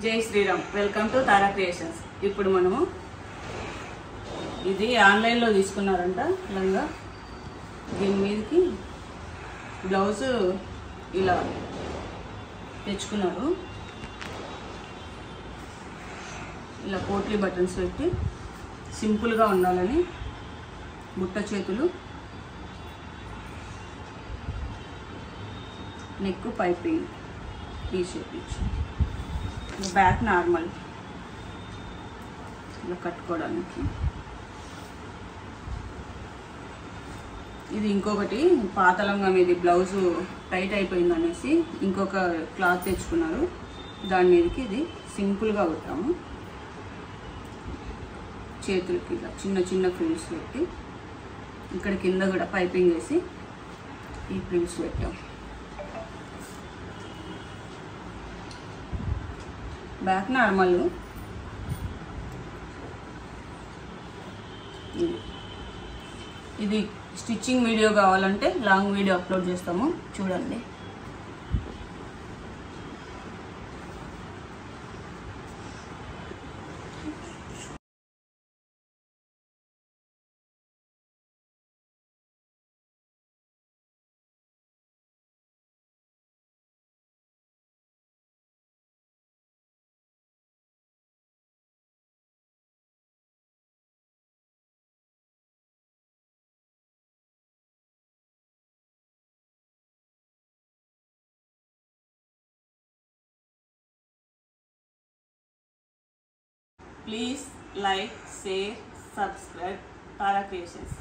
జై Shriram. Welcome to Tara creations. ఇప్పుడు మనము ఇది ఆన్లైన్లో తీసుకున్నారంట లంగా. దీని మీదకి బ్లౌజు ఇలా తెచ్చుకున్నారు. ఇలా పోట్లీ బటన్స్ పెట్టి సింపుల్గా ఉండాలని బుట్ట చేతులు, నెక్ పైపింగ్ తీసేపించి బ్యాక్ నార్మల్ ఇలా కట్టుకోవడానికి. ఇది ఇంకొకటి పాతలంగా మీది బ్లౌజు టైట్ అయిపోయింది అనేసి ఇంకొక క్లాత్ తెచ్చుకున్నారు. దాని మీదకి ఇది సింపుల్గా కుట్టాము. చేతులకి ఇలా చిన్న చిన్న ఫ్రిల్స్ పెట్టి ఇక్కడ కింద కూడా పైపింగ్ వేసి ఈ ఫ్రిల్స్ పెట్టాము. Back normal. ఇది స్టిచ్చింగ్ వీడియో కావాలంటే లాంగ్ వీడియో అప్లోడ్ చేస్తాము, చూడండి. Please like, share, subscribe Tara Creations.